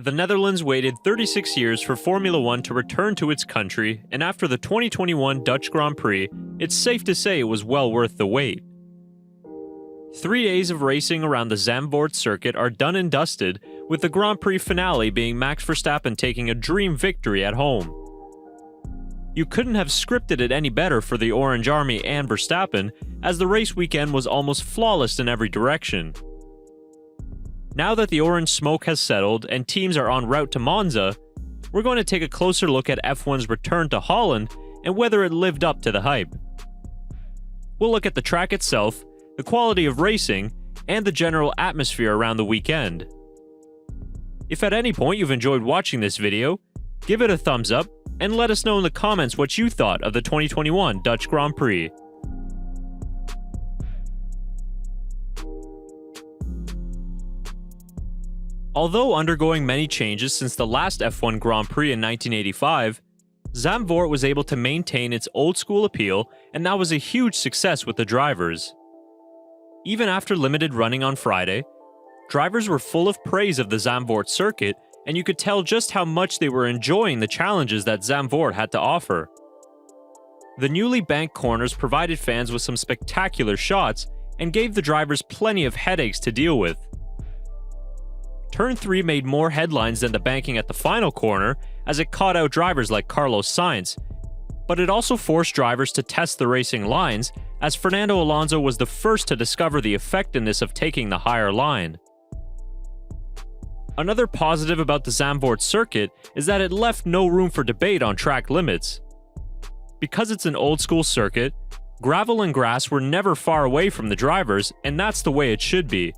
The Netherlands waited 36 years for Formula One to return to its country, and after the 2021 Dutch Grand Prix, it's safe to say it was well worth the wait. 3 days of racing around the Zandvoort circuit are done and dusted, with the Grand Prix finale being Max Verstappen taking a dream victory at home. You couldn't have scripted it any better for the Orange Army and Verstappen, as the race weekend was almost flawless in every direction. Now that the orange smoke has settled and teams are en route to Monza, we're going to take a closer look at F1's return to Holland and whether it lived up to the hype. We'll look at the track itself, the quality of racing, and the general atmosphere around the weekend. If at any point you've enjoyed watching this video, give it a thumbs up and let us know in the comments what you thought of the 2021 Dutch Grand Prix. Although undergoing many changes since the last F1 Grand Prix in 1985, Zandvoort was able to maintain its old-school appeal, and that was a huge success with the drivers. Even after limited running on Friday, drivers were full of praise of the Zandvoort circuit, and you could tell just how much they were enjoying the challenges that Zandvoort had to offer. The newly banked corners provided fans with some spectacular shots and gave the drivers plenty of headaches to deal with. Turn 3 made more headlines than the banking at the final corner, as it caught out drivers like Carlos Sainz, but it also forced drivers to test the racing lines, as Fernando Alonso was the first to discover the effectiveness of taking the higher line. Another positive about the Zandvoort circuit is that it left no room for debate on track limits. Because it's an old-school circuit, gravel and grass were never far away from the drivers, and that's the way it should be.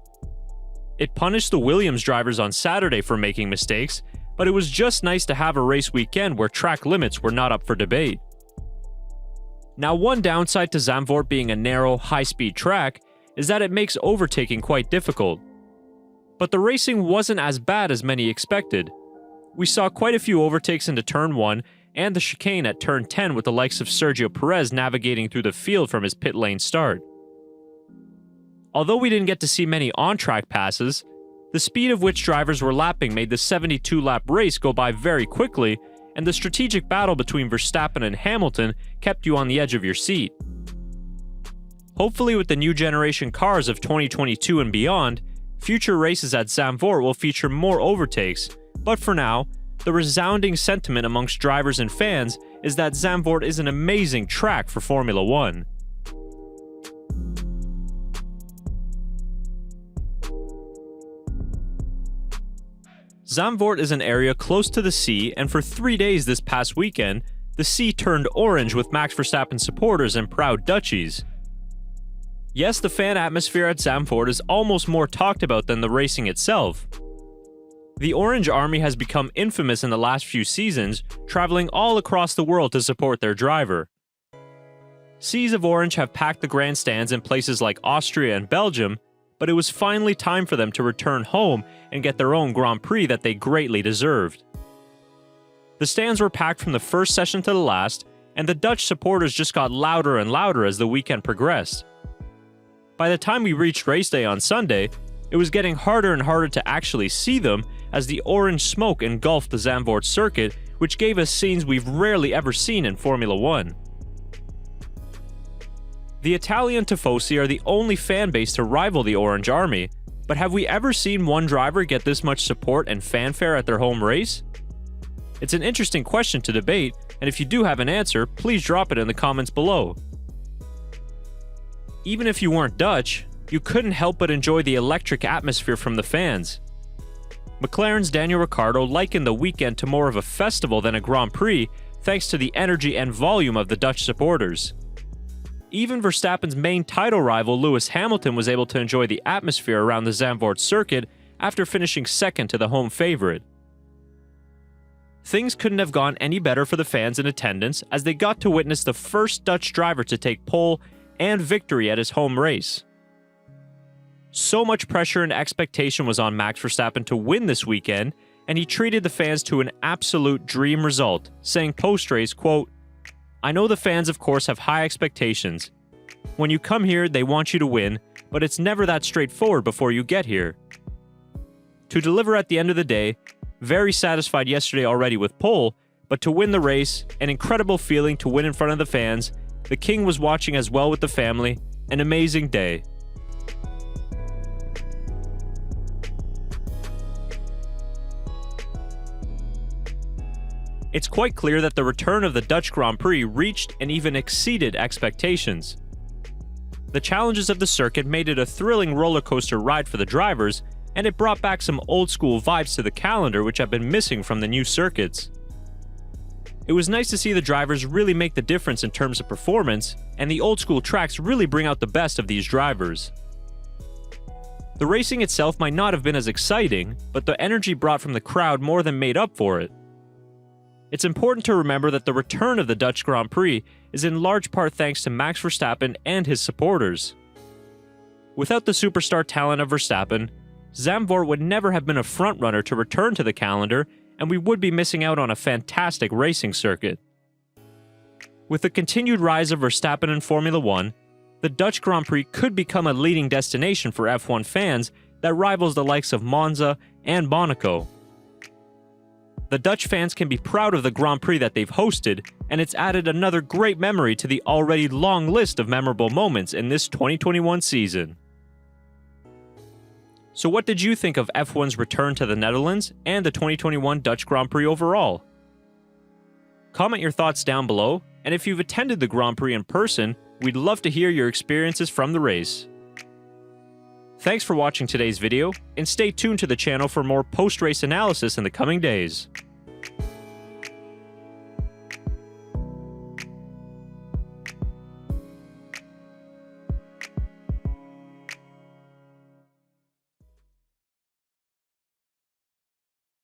It punished the Williams drivers on Saturday for making mistakes, but it was just nice to have a race weekend where track limits were not up for debate. Now, one downside to Zandvoort being a narrow, high-speed track is that it makes overtaking quite difficult. But the racing wasn't as bad as many expected. We saw quite a few overtakes into Turn 1 and the chicane at Turn 10 with the likes of Sergio Perez navigating through the field from his pit lane start. Although we didn't get to see many on-track passes, the speed of which drivers were lapping made the 72-lap race go by very quickly, and the strategic battle between Verstappen and Hamilton kept you on the edge of your seat. Hopefully, with the new generation cars of 2022 and beyond, future races at Zandvoort will feature more overtakes, but for now, the resounding sentiment amongst drivers and fans is that Zandvoort is an amazing track for Formula One. Zandvoort is an area close to the sea, and for 3 days this past weekend, the sea turned orange with Max Verstappen supporters and proud Dutchies. Yes, the fan atmosphere at Zandvoort is almost more talked about than the racing itself. The Orange Army has become infamous in the last few seasons, traveling all across the world to support their driver. Seas of Orange have packed the grandstands in places like Austria and Belgium, but it was finally time for them to return home and get their own Grand Prix that they greatly deserved. The stands were packed from the first session to the last, and the Dutch supporters just got louder and louder as the weekend progressed. By the time we reached race day on Sunday, it was getting harder and harder to actually see them as the orange smoke engulfed the Zandvoort circuit, which gave us scenes we've rarely ever seen in Formula One. The Italian Tifosi are the only fan base to rival the Orange Army, but have we ever seen one driver get this much support and fanfare at their home race? It's an interesting question to debate, and if you do have an answer, please drop it in the comments below. Even if you weren't Dutch, you couldn't help but enjoy the electric atmosphere from the fans. McLaren's Daniel Ricciardo likened the weekend to more of a festival than a Grand Prix, thanks to the energy and volume of the Dutch supporters. Even Verstappen's main title rival Lewis Hamilton was able to enjoy the atmosphere around the Zandvoort circuit after finishing second to the home favorite. Things couldn't have gone any better for the fans in attendance, as they got to witness the first Dutch driver to take pole and victory at his home race. So much pressure and expectation was on Max Verstappen to win this weekend, and he treated the fans to an absolute dream result, saying post-race, quote, "I know the fans of course have high expectations. When you come here, they want you to win, but it's never that straightforward before you get here. To deliver at the end of the day, very satisfied yesterday already with pole, but to win the race, an incredible feeling to win in front of the fans. The king was watching as well with the family. An amazing day. It's quite clear that the return of the Dutch Grand Prix reached and even exceeded expectations. The challenges of the circuit made it a thrilling roller coaster ride for the drivers, and it brought back some old school vibes to the calendar which have been missing from the new circuits. It was nice to see the drivers really make the difference in terms of performance, and the old school tracks really bring out the best of these drivers. The racing itself might not have been as exciting, but the energy brought from the crowd more than made up for it. It's important to remember that the return of the Dutch Grand Prix is in large part thanks to Max Verstappen and his supporters. Without the superstar talent of Verstappen, Zandvoort would never have been a frontrunner to return to the calendar, and we would be missing out on a fantastic racing circuit. With the continued rise of Verstappen in Formula 1, the Dutch Grand Prix could become a leading destination for F1 fans that rivals the likes of Monza and Monaco. The Dutch fans can be proud of the Grand Prix that they've hosted, and it's added another great memory to the already long list of memorable moments in this 2021 season. So what did you think of F1's return to the Netherlands and the 2021 Dutch Grand Prix overall? Comment your thoughts down below, and if you've attended the Grand Prix in person, we'd love to hear your experiences from the race. Thanks for watching today's video, and stay tuned to the channel for more post-race analysis in the coming days.